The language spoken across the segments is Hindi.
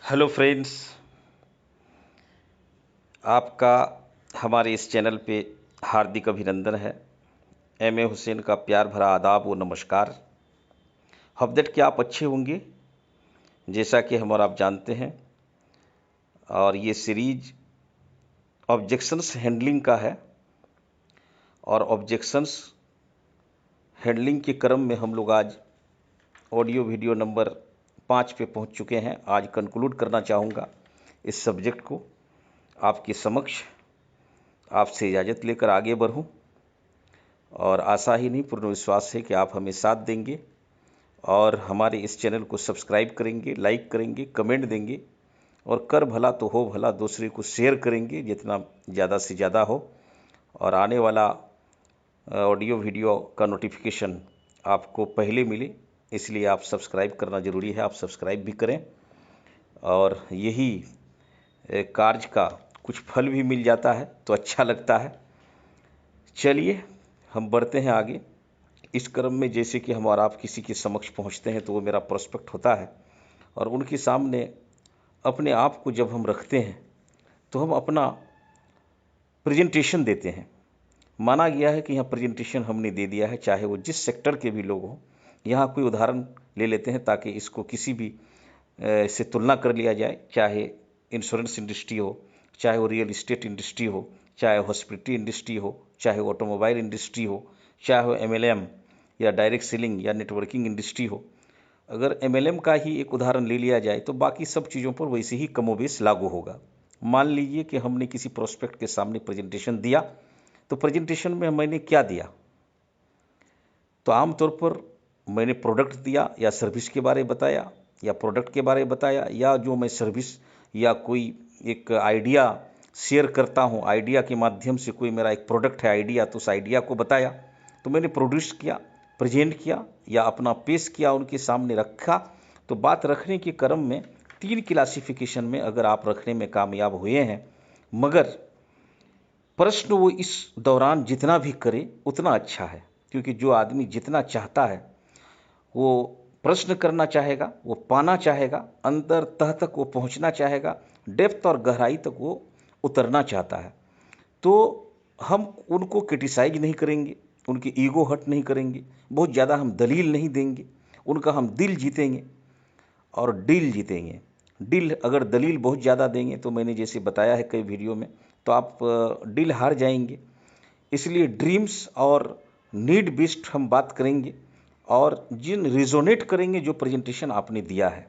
हेलो फ्रेंड्स, आपका हमारे इस चैनल पे हार्दिक अभिनंदन है। एम ए हुसैन का प्यार भरा आदाब व नमस्कार। हफ्दत कि आप अच्छे होंगे जैसा कि हम और आप जानते हैं। और ये सीरीज ऑब्जेक्शंस हैंडलिंग का है और ऑब्जेक्शंस हैंडलिंग के क्रम में हम लोग आज ऑडियो वीडियो नंबर 5 पे पहुंच चुके हैं। आज कंक्लूड करना चाहूँगा इस सब्जेक्ट को। आपके समक्ष आपसे इजाज़त लेकर आगे बढ़ूं और आशा ही नहीं पूर्ण विश्वास है कि आप हमें साथ देंगे और हमारे इस चैनल को सब्सक्राइब करेंगे, लाइक करेंगे, कमेंट देंगे और कर भला तो हो भला दूसरे को शेयर करेंगे जितना ज़्यादा से ज़्यादा हो। और आने वाला ऑडियो वीडियो का नोटिफिकेशन आपको पहले मिले, इसलिए आप सब्सक्राइब करना ज़रूरी है। आप सब्सक्राइब भी करें और यही कार्य का कुछ फल भी मिल जाता है तो अच्छा लगता है। चलिए हम बढ़ते हैं आगे। इस क्रम में जैसे कि हम और आप किसी के समक्ष पहुंचते हैं तो वो मेरा प्रोस्पेक्ट होता है और उनके सामने अपने आप को जब हम रखते हैं तो हम अपना प्रेजेंटेशन देते हैं। माना गया है कि यहाँ प्रेजेंटेशन हमने दे दिया है, चाहे वो जिस सेक्टर के भी लोग हों। यहाँ कोई उदाहरण ले लेते हैं ताकि इसको किसी भी से तुलना कर लिया जाए, चाहे इंश्योरेंस इंडस्ट्री हो, चाहे वो रियल इस्टेट इंडस्ट्री हो, चाहे हॉस्पिटलिटी इंडस्ट्री हो, चाहे वो ऑटोमोबाइल इंडस्ट्री हो, चाहे वो MLM या डायरेक्ट सेलिंग या नेटवर्किंग इंडस्ट्री हो। अगर MLM का ही एक उदाहरण ले लिया जाए तो बाकी सब चीज़ों पर वैसे ही कमोबेश लागू होगा। मान लीजिए कि हमने किसी प्रोस्पेक्ट के सामने प्रेजेंटेशन दिया, तो प्रेजेंटेशन में मैंने क्या दिया? तो आमतौर पर मैंने प्रोडक्ट दिया या सर्विस के बारे में बताया या प्रोडक्ट के बारे में बताया, या जो मैं सर्विस या कोई एक आइडिया शेयर करता हूँ, आइडिया के माध्यम से कोई मेरा एक प्रोडक्ट है आइडिया, तो उस आइडिया को बताया। तो मैंने प्रोड्यूस किया, प्रेजेंट किया या अपना पेश किया, उनके सामने रखा। तो बात रखने के क्रम में 3 क्लासिफिकेशन में अगर आप रखने में कामयाब हुए हैं, मगर प्रश्न वो इस दौरान जितना भी करे उतना अच्छा है, क्योंकि जो आदमी जितना चाहता है वो प्रश्न करना चाहेगा, वो पाना चाहेगा, अंदर तह तक वो पहुंचना चाहेगा, डेप्थ और गहराई तक वो उतरना चाहता है। तो हम उनको क्रिटिसाइज नहीं करेंगे, उनकी ईगो हर्ट नहीं करेंगे, बहुत ज़्यादा हम दलील नहीं देंगे, उनका हम दिल जीतेंगे और डील जीतेंगे। डील अगर दलील बहुत ज़्यादा देंगे तो मैंने जैसे बताया है कई वीडियो में, तो आप डील हार जाएंगे। इसलिए ड्रीम्स और नीड बेस्ड हम बात करेंगे और जिन रिजोनेट करेंगे जो प्रेजेंटेशन आपने दिया है।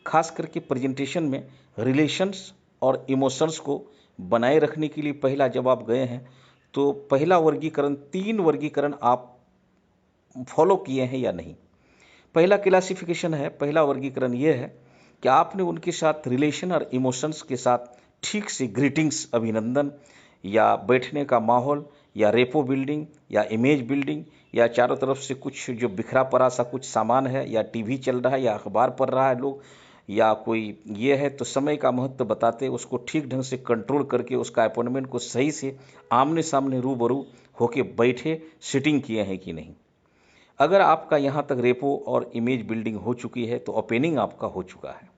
खास करके प्रेजेंटेशन में रिलेशंस और इमोशंस को बनाए रखने के लिए पहला जब आप गए हैं तो पहला वर्गीकरण, 3 वर्गीकरण आप फॉलो किए हैं या नहीं। पहला क्लासिफिकेशन है, पहला वर्गीकरण ये है कि आपने उनके साथ रिलेशन और इमोशंस के साथ ठीक से ग्रीटिंग्स, अभिनंदन या बैठने का माहौल या रेपो बिल्डिंग या इमेज बिल्डिंग या चारों तरफ से कुछ जो बिखरा पड़ा सा कुछ सामान है या टीवी चल रहा है या अखबार पढ़ रहा है लोग या कोई ये है, तो समय का महत्व बताते उसको ठीक ढंग से कंट्रोल करके उसका अपॉइंटमेंट को सही से आमने सामने रूबरू होके बैठे सिटिंग किए हैं कि नहीं। अगर आपका यहाँ तक रेपो और इमेज बिल्डिंग हो चुकी है तो ओपनिंग आपका हो चुका है।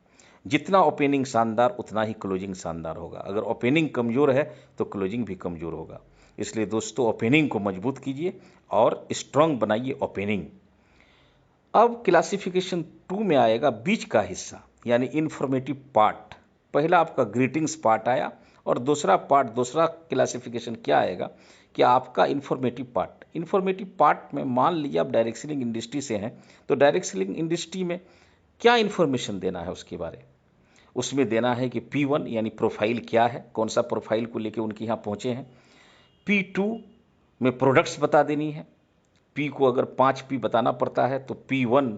जितना ओपनिंग शानदार उतना ही क्लोजिंग शानदार होगा। अगर ओपनिंग कमज़ोर है तो क्लोजिंग भी कमज़ोर होगा। इसलिए दोस्तों ओपनिंग को मजबूत कीजिए और स्ट्रांग बनाइए ओपनिंग। अब क्लासिफिकेशन 2 में आएगा बीच का हिस्सा, यानी इन्फॉर्मेटिव पार्ट। पहला आपका ग्रीटिंग्स पार्ट आया और दूसरा पार्ट, दूसरा क्लासिफिकेशन क्या आएगा कि आपका इन्फॉर्मेटिव पार्ट। इन्फॉर्मेटिव पार्ट में मान लीजिए आप डायरेक्ट सेलिंग इंडस्ट्री से हैं, तो डायरेक्ट सेलिंग इंडस्ट्री में क्या इन्फॉर्मेशन देना है उसके बारे। उसमें देना है कि P1 यानी प्रोफाइल क्या है, कौन सा प्रोफाइल को लेके उनके यहाँ पहुँचे हैं। P2 में प्रोडक्ट्स बता देनी है। P को अगर 5 P बताना पड़ता है तो P1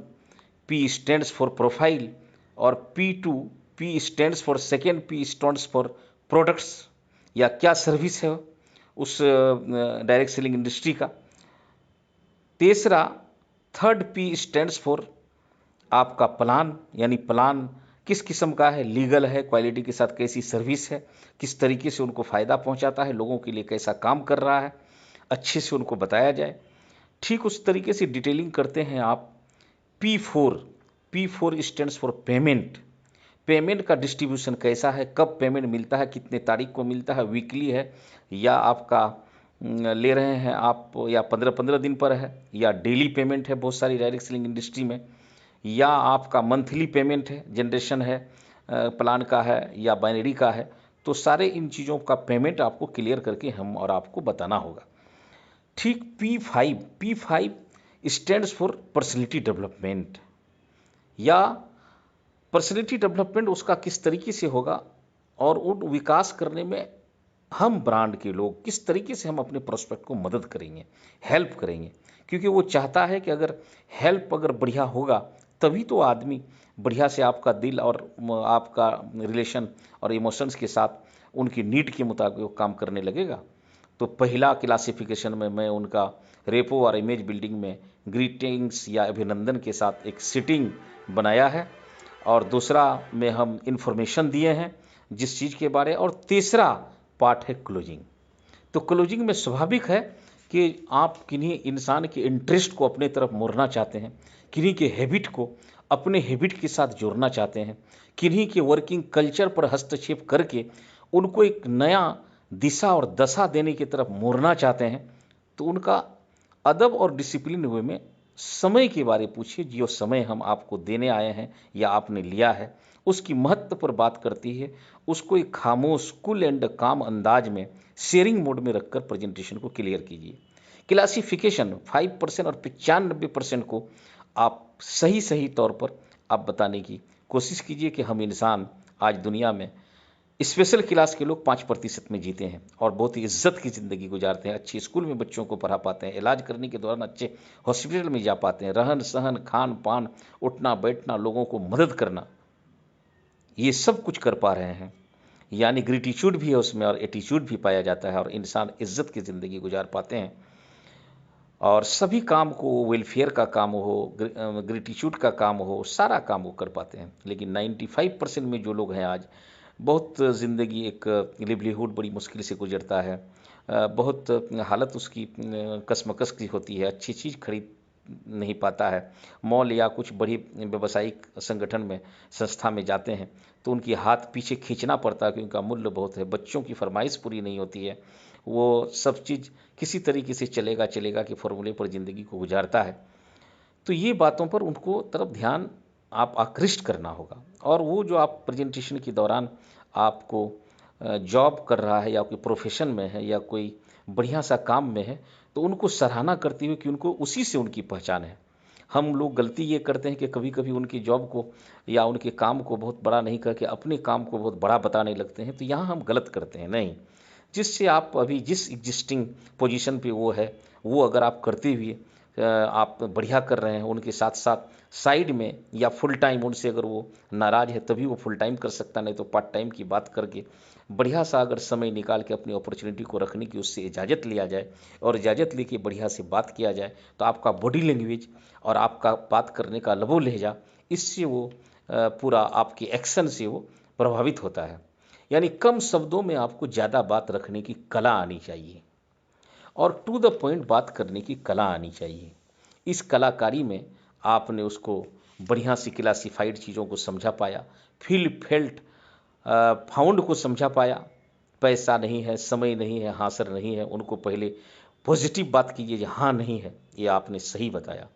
P stands for profile और P2 P stands for second P stands for products या क्या सर्विस है उस डायरेक्ट सेलिंग इंडस्ट्री का। तीसरा थर्ड P स्टैंड्स फॉर आपका प्लान, यानी प्लान किस किस्म का है, लीगल है, क्वालिटी के साथ कैसी सर्विस है, किस तरीके से उनको फ़ायदा पहुंचाता है, लोगों के लिए कैसा काम कर रहा है, अच्छे से उनको बताया जाए। ठीक उस तरीके से डिटेलिंग करते हैं आप P4 stands for payment. Payment का डिस्ट्रीब्यूशन कैसा है, कब पेमेंट मिलता है, कितने तारीख को मिलता है, वीकली है या आपका ले रहे हैं आप, या 15-15 दिन पर है, या डेली पेमेंट है बहुत सारी डायरेक्ट सेलिंग इंडस्ट्री में, या आपका मंथली पेमेंट है, जनरेशन है, प्लान का है या बाइनरी का है। तो सारे इन चीज़ों का पेमेंट आपको क्लियर करके हम और आपको बताना होगा। ठीक, P5 stands for personality development, या पर्सनैलिटी डेवलपमेंट उसका किस तरीके से होगा और उन विकास करने में हम ब्रांड के लोग किस तरीके से हम अपने प्रोस्पेक्ट को मदद करेंगे, हेल्प करेंगे। क्योंकि वो चाहता है कि अगर हेल्प अगर बढ़िया होगा तभी तो आदमी बढ़िया से आपका दिल और आपका रिलेशन और इमोशंस के साथ उनकी नीड के मुताबिक वो काम करने लगेगा। तो पहला क्लासिफिकेशन में मैं उनका रेपो और इमेज बिल्डिंग में ग्रीटिंग्स या अभिनंदन के साथ एक सिटिंग बनाया है, और दूसरा में हम इंफॉर्मेशन दिए हैं जिस चीज़ के बारे, और तीसरा पार्ट है क्लोजिंग। तो क्लोजिंग में स्वाभाविक है कि आप किन्हीं इंसान के इंटरेस्ट को अपने तरफ मोड़ना चाहते हैं, किन्हीं के हैबिट को अपने हैबिट के साथ जोड़ना चाहते हैं, किन्हीं के वर्किंग कल्चर पर हस्तक्षेप करके उनको एक नया दिशा और दशा देने की तरफ मोड़ना चाहते हैं। तो उनका अदब और डिसिप्लिन वे में समय के बारे पूछिए, जो समय हम आपको देने आए हैं या आपने लिया है उसकी महत्व पर बात करती है। उसको एक खामोश कूल एंड काम अंदाज में शेयरिंग मोड में रखकर प्रेजेंटेशन को क्लियर कीजिए। क्लासिफिकेशन 5% और 95% को आप सही तौर पर आप बताने की कोशिश कीजिए कि हम इंसान आज दुनिया में स्पेशल क्लास के लोग 5% में जीते हैं और बहुत ही इज्जत की ज़िंदगी गुजारते हैं, अच्छे स्कूल में बच्चों को पढ़ा पाते हैं, इलाज करने के दौरान अच्छे हॉस्पिटल में जा पाते हैं, रहन सहन खान पान उठना बैठना लोगों को मदद करना, ये सब कुछ कर पा रहे हैं। यानी ग्रेटिट्यूड भी है उसमें और एटीट्यूड भी पाया जाता है और इंसान इज्जत की ज़िंदगी गुजार पाते हैं। और सभी काम को, वेलफेयर का काम हो, ग्रेटिट्यूड का काम हो, सारा काम वो कर पाते हैं। लेकिन 95% में जो लोग हैं आज, बहुत ज़िंदगी एक लिवलीहुड बड़ी मुश्किल से गुजरता है, बहुत हालत उसकी कसमकस की होती है, अच्छी चीज़ खरीद नहीं पाता है। मॉल या कुछ बड़ी व्यावसायिक संगठन में, संस्था में जाते हैं तो उनकी हाथ पीछे खींचना पड़ता है क्योंकि उनका मूल्य बहुत है, बच्चों की फरमाइश पूरी नहीं होती है, वो सब चीज़ किसी तरीके से चलेगा के फॉर्मूले पर ज़िंदगी को गुजारता है। तो ये बातों पर उनको तरफ ध्यान आप आकृष्ट करना होगा। और वो जो आप प्रेजेंटेशन के दौरान आपको जॉब कर रहा है या कोई प्रोफेशन में है या कोई बढ़िया सा काम में है, तो उनको सराहना करते हुए कि उनको उसी से उनकी पहचान है। हम लोग गलती ये करते हैं कि कभी कभी उनकी जॉब को या उनके काम को बहुत बड़ा नहीं करके अपने काम को बहुत बड़ा बताने लगते हैं, तो यहाँ हम गलत करते हैं। नहीं, जिससे आप अभी जिस एग्जिस्टिंग पोजीशन पे वो है, वो अगर आप करते हुए आप बढ़िया कर रहे हैं, उनके साथ साथ साइड में या फुल टाइम उनसे अगर वो नाराज़ है तभी वो फुल टाइम कर सकता, नहीं तो पार्ट टाइम की बात करके बढ़िया सा अगर समय निकाल के अपनी अपॉर्चुनिटी को रखने की उससे इजाज़त लिया जाए और इजाज़त लेके बढ़िया से बात किया जाए, तो आपका बॉडी लैंग्वेज और आपका बात करने का लबो लहजा, इससे वो पूरा आपके एक्शन से वो प्रभावित होता है। यानी कम शब्दों में आपको ज़्यादा बात रखने की कला आनी चाहिए और टू द पॉइंट बात करने की कला आनी चाहिए। इस कलाकारी में आपने उसको बढ़िया सी क्लासिफाइड चीज़ों को समझा पाया, फील फेल्ट फाउंड को समझा पाया। पैसा नहीं है, समय नहीं है, हाँ सर नहीं है, उनको पहले पॉजिटिव बात कीजिए, हाँ नहीं है, ये आपने सही बताया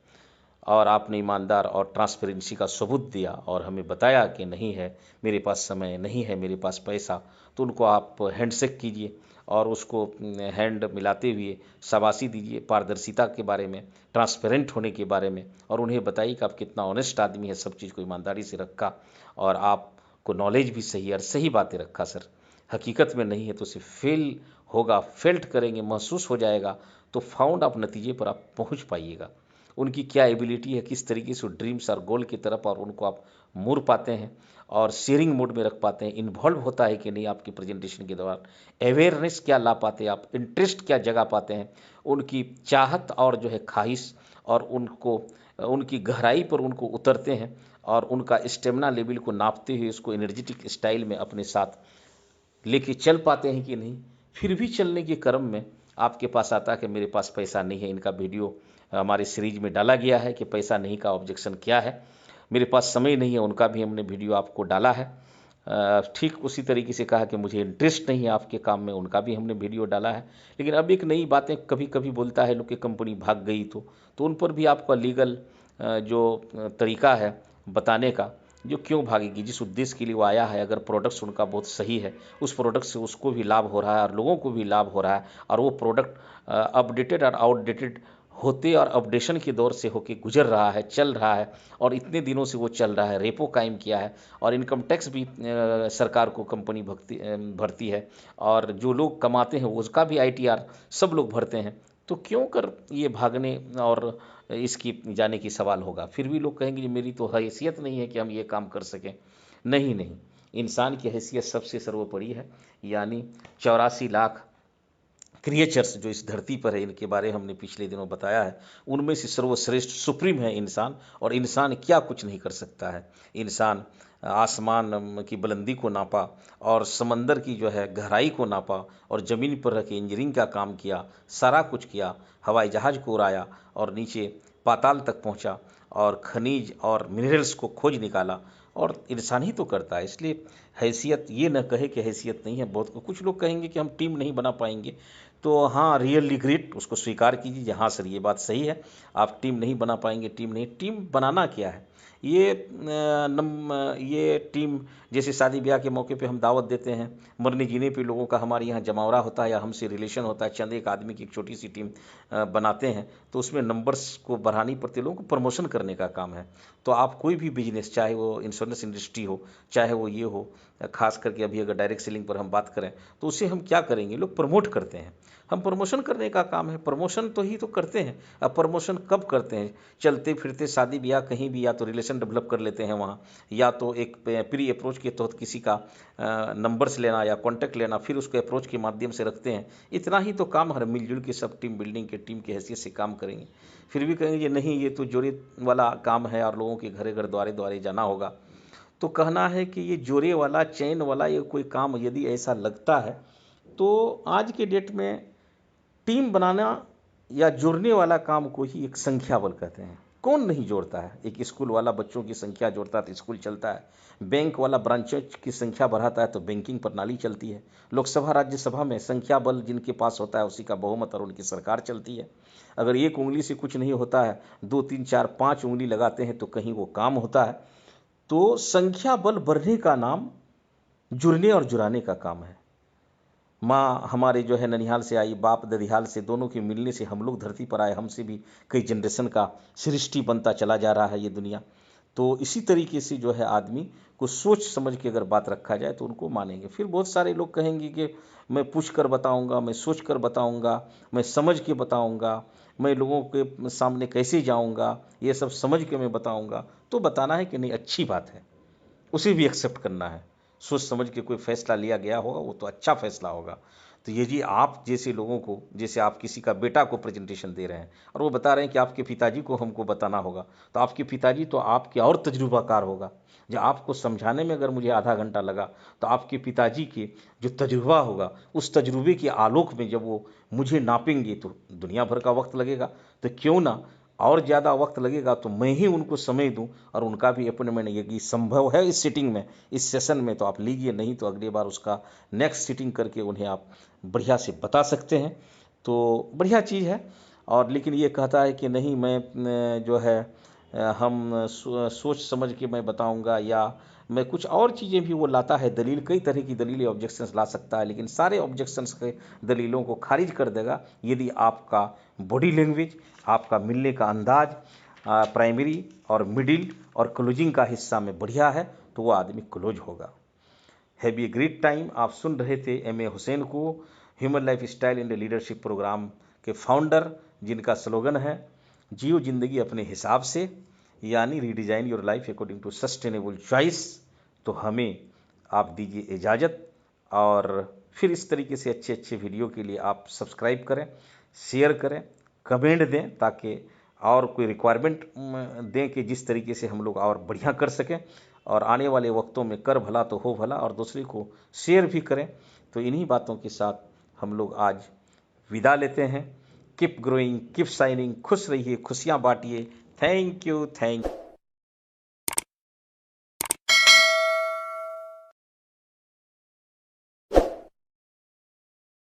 और आपने ईमानदार और ट्रांसपेरेंसी का सबूत दिया और हमें बताया कि नहीं है मेरे पास समय, नहीं है मेरे पास पैसा, तो उनको आप हैंडशेक कीजिए और उसको हैंड मिलाते हुए शाबाशी दीजिए पारदर्शिता के बारे में, ट्रांसपेरेंट होने के बारे में, और उन्हें बताइए कि आप कितना ऑनेस्ट आदमी है, सब चीज़ को ईमानदारी से रखा और आपको नॉलेज भी सही है और सही बातें रखा सर। हकीकत में नहीं है तो उसे फेल होगा, फेल्ट करेंगे, महसूस हो जाएगा, तो फाउंड आप नतीजे पर आप पहुंच पाइएगा। उनकी क्या एबिलिटी है, किस तरीके से ड्रीम्स और गोल की तरफ और उनको आप मोड़ पाते हैं और शेयरिंग मोड में रख पाते हैं, इन्वॉल्व होता है कि नहीं आपकी प्रेजेंटेशन के दौरान, अवेयरनेस क्या ला पाते हैं आप, इंटरेस्ट क्या जगा पाते हैं, उनकी चाहत और जो है ख्वाहिश और उनको उनकी गहराई पर उनको उतरते हैं और उनका स्टेमिना लेवल को नापते हुए उसको एनर्जेटिक स्टाइल में अपने साथ लेके चल पाते हैं कि नहीं। फिर भी चलने के क्रम में आपके पास आता है कि मेरे पास पैसा नहीं है। इनका वीडियो हमारे सीरीज में डाला गया है कि पैसा नहीं का ऑब्जेक्शन क्या है, मेरे पास समय नहीं है, उनका भी हमने वीडियो आपको डाला है। ठीक उसी तरीके से कहा कि मुझे इंटरेस्ट नहीं है आपके काम में, उनका भी हमने वीडियो डाला है। लेकिन अब एक नई बातें कभी कभी बोलता है लोग कि कंपनी भाग गई तो उन पर भी आपका लीगल जो तरीका है बताने का, जो क्यों भागेगी, जिस उद्देश्य के लिए वो आया है, अगर प्रोडक्ट्स उनका बहुत सही है, उस प्रोडक्ट से उसको भी लाभ हो रहा है और लोगों को भी लाभ हो रहा है, और वो प्रोडक्ट अपडेटेड और आउटडेटेड होते और अपडेशन के दौर से होके गुजर रहा है, चल रहा है, और इतने दिनों से वो चल रहा है, रेपो कायम किया है, और इनकम टैक्स भी सरकार को कंपनी भरती है, और जो लोग कमाते हैं उसका भी आईटीआर सब लोग भरते हैं, तो क्यों कर ये भागने और इसकी जाने की सवाल होगा। फिर भी लोग कहेंगे कि मेरी तो हैसियत नहीं है कि हम ये काम कर सकें। नहीं नहीं, इंसान की हैसियत सबसे सर्वोपरि है। यानी 84 लाख क्रिएचर्स जो इस धरती पर है, इनके बारे में हमने पिछले दिनों बताया है, उनमें से सर्वश्रेष्ठ सुप्रीम है इंसान। और इंसान क्या कुछ नहीं कर सकता है। इंसान आसमान की बुलंदी को नापा, और समंदर की जो है गहराई को नापा, और ज़मीन पर रह के इंजीनियरिंग का काम किया, सारा कुछ किया, हवाई जहाज़ को उड़ाया, और नीचे पाताल तक पहुंचा, और खनिज और मिनरल्स को खोज निकाला, और इंसान ही तो करता है। इसलिए हैसियत ये न कहे कि हैसियत नहीं है। बहुत कुछ लोग कहेंगे कि हम टीम नहीं बना पाएंगे, तो हाँ, रियली ग्रेट, उसको स्वीकार कीजिए, हाँ सर ये बात सही है, आप टीम नहीं बना पाएंगे। टीम नहीं, टीम बनाना क्या है, ये टीम जैसे शादी ब्याह के मौके पे हम दावत देते हैं, मरने जीने पे लोगों का हमारे यहाँ जमावड़ा होता है या हमसे रिलेशन होता है, चंद एक आदमी की एक छोटी सी टीम बनाते हैं, तो उसमें नंबर्स को बढ़ानी पड़ती है, लोगों को प्रमोशन करने का काम है। तो आप कोई भी बिजनेस, चाहे वो इंश्योरेंस इंडस्ट्री हो, चाहे वो ये हो, खास करके अभी अगर डायरेक्ट सेलिंग पर हम बात करें, तो उसे हम क्या करेंगे, लोग प्रमोट करते हैं, हम प्रमोशन करने का काम है, प्रमोशन तो ही तो करते हैं। अब प्रमोशन कब करते हैं, चलते फिरते शादी ब्याह कहीं भी, या तो रिलेशन डेवलप कर लेते हैं वहाँ, या तो एक प्री अप्रोच के तहत किसी का नंबर्स लेना या कॉन्टैक्ट लेना, फिर उसको अप्रोच के माध्यम से रखते हैं। इतना ही तो काम, हर मिलजुल के सब टीम बिल्डिंग के टीम की हैसियत से काम करेंगे। फिर भी कहेंगे नहीं ये तो जोरे वाला काम है और लोगों के घरे घर द्वारे द्वारे जाना होगा, तो कहना है कि ये जोरे वाला चैन वाला ये कोई काम यदि ऐसा लगता है, तो आज के डेट में टीम बनाना या जोड़ने वाला काम को ही एक संख्या बल कहते हैं। कौन नहीं जोड़ता है, एक स्कूल वाला बच्चों की संख्या जोड़ता है तो स्कूल चलता है, बैंक वाला ब्रांचेज की संख्या बढ़ाता है तो बैंकिंग प्रणाली चलती है, लोकसभा राज्यसभा में संख्या बल जिनके पास होता है उसी का बहुमत और उनकी सरकार चलती है। अगर एक उंगली से कुछ नहीं होता है, 2 3 4 5 उंगली लगाते हैं तो कहीं वो काम होता है। तो संख्या बल बढ़ने का नाम जुड़ने और जुड़ाने का काम है। माँ हमारे जो है ननिहाल से आई, बाप ददिहाल से, दोनों के मिलने से हम लोग धरती पर आए, हमसे भी कई जनरेशन का सृष्टि बनता चला जा रहा है ये दुनिया। तो इसी तरीके से जो है आदमी को सोच समझ के अगर बात रखा जाए तो उनको मानेंगे। फिर बहुत सारे लोग कहेंगे कि मैं पूछ कर बताऊँगा, मैं सोच कर बताऊँगा, मैं समझ के बताऊँगा, मैं लोगों के सामने कैसे जाऊँगा, ये सब समझ के मैं बताऊँगा। तो बताना है कि नहीं, अच्छी बात है, उसे भी एक्सेप्ट करना है। सोच समझ के कोई फैसला लिया गया होगा वो तो अच्छा फैसला होगा। तो ये जी आप जैसे लोगों को, जैसे आप किसी का बेटा को प्रेजेंटेशन दे रहे हैं और वो बता रहे हैं कि आपके पिताजी को हमको बताना होगा, तो आपके पिताजी तो आपके और तजुर्बाकार होगा। जो आपको समझाने में अगर मुझे आधा घंटा लगा, तो आपके पिताजी के जो तजुर्बा होगा, उस तजुर्बे के आलोक में जब वो मुझे नापेंगे तो दुनिया भर का वक्त लगेगा। तो क्यों ना और ज़्यादा वक्त लगेगा तो मैं ही उनको समय दूं, और उनका भी अपॉइंटमेंट यदि संभव है इस सीटिंग में, इस सेशन में, तो आप लीजिए, नहीं तो अगली बार उसका नेक्स्ट सीटिंग करके उन्हें आप बढ़िया से बता सकते हैं। तो बढ़िया चीज़ है। और लेकिन ये कहता है कि नहीं मैं जो है सोच समझ के मैं बताऊंगा, या मैं कुछ और चीज़ें भी वो लाता है, दलील, कई तरह की दलीलें ऑब्जेक्शंस ला सकता है, लेकिन सारे ऑब्जेक्शंस के दलीलों को खारिज कर देगा यदि आपका बॉडी लैंग्वेज, आपका मिलने का अंदाज प्राइमरी और मिडिल और क्लोजिंग का हिस्सा में बढ़िया है, तो वो आदमी क्लोज होगा। Have a great time. आप सुन रहे थे एम.ए. हुसैन को, human life style in leadership program के फाउंडर, जिनका स्लोगन है जियो जिंदगी अपने हिसाब से, यानी redesign your life according to sustainable choice. तो हमें आप दीजिए इजाज़त, और फिर इस तरीके से अच्छे अच्छे वीडियो के लिए आप सब्सक्राइब करें, शेयर करें, कमेंट दें, ताकि और कोई रिक्वायरमेंट दें कि जिस तरीके से हम लोग और बढ़िया कर सकें, और आने वाले वक्तों में कर भला तो हो भला, और दूसरे को शेयर भी करें। तो इन्हीं बातों के साथ हम लोग आज विदा लेते हैं। कीप ग्रोइंग, कीप शाइनिंग, खुश रहिए, खुशियाँ बांटिए। Thank you.